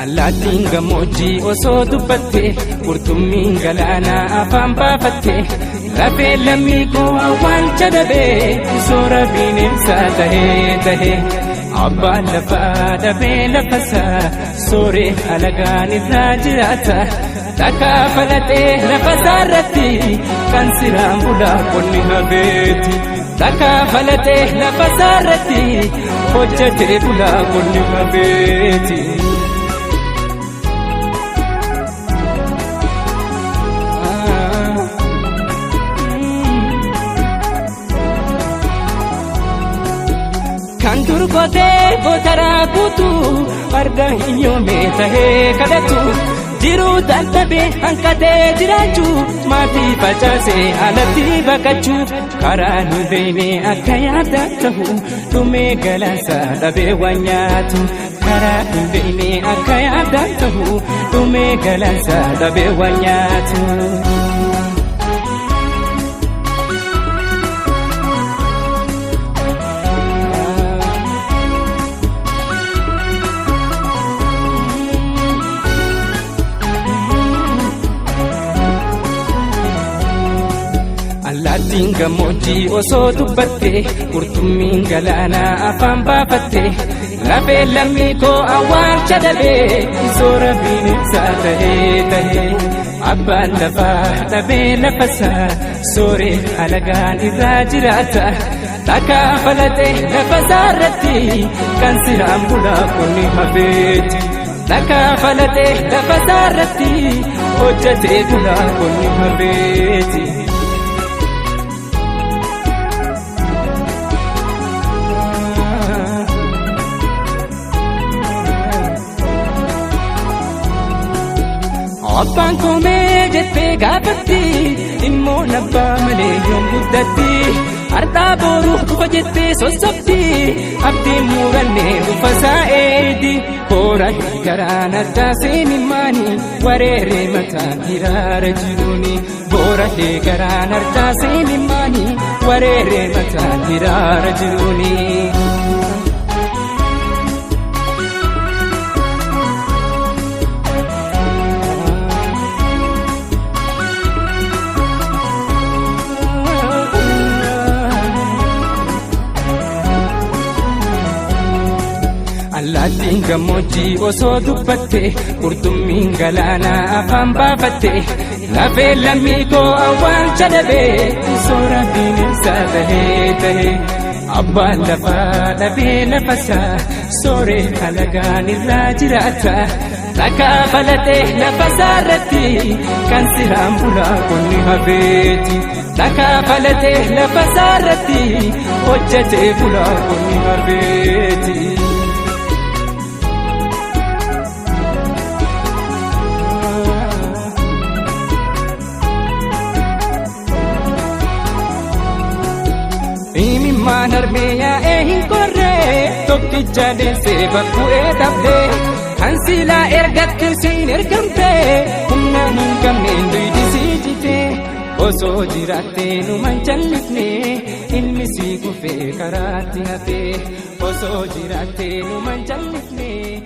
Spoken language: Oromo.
Allaattiin gammoojjii osoo dubbatte qurxummiin galaanaa afaan baafatte lafee lammii koo awwaalcha dhabee soora bineensaa tahee abbaan lafaa dhabee lafasaa sooree alagaan irraa jiraata takkaa falatee lafasaa irratti kan siraan bulaa qonni habeeti takkaa falatee lafasaa irratti hojjetee bulaa qonni habeeti. Kan durgotee gotaraa guutu farda hin yoomee tahee kadhatu jiruu dadhabee hanqatee jiraachuu maatii facaasee alatti baqachuu karaa nu beeknee akka yaada ta'u dhumee galaansaa dhabee waan nyaatu karaa nu beeknee akka yaada ta'u dhumee galaansaa dhabee waan nyaatu. Allaattiin gammoojjii osoo dubbatte qurxummiin galaanaa afaan baafatte lafee lammii koo awwaalcha dhabee soora bineensaa tahee abbaan lafaa dhabee lafasaa sooree alagaan irraa jiraata takkaa falatee lafasaa irratti kan siraan bulaa qonni habeeti takkaa falatee lafasaa irratti hojjetee bulaa qonni habeeti. Abbaan koomee jettee gaafatti immoo nabbaa malee yoom guddatti har'aa boruuf dhufa jettee sossobdi abdiin murannee dhufasaa eedi boora garaan addaa seenimmaanii wareeree mataan hiraara jiruuni boora garaan addaa seenimmaanii wareeree mataan hiraara jiruuni. Allaattiin gammoojjii osoo dubbatte qurxummiin galaanaa afaan baafatte lafee lammii koo awwaalcha dhabee soora bineensaa tahee abbaan lafaa dhabee lafasaa sooree alagaan irraa jiraata takkaa falatee lafasaa irratti kan siraan bulaa qonni habeeti takkaa falatee lafasaa irratti hojjetee bulaa qonni habeeti. Imimmaan harmeeyaa hin korree tokkicha deessee bakku'ee dhabdee kan silaa ergatte siin ergamtee humna hin qabneen duydisii jitee osoo jiraattee numan jallifnee ilmi sii kufee karaatti hafee osoo jiraattee numan jallifnee.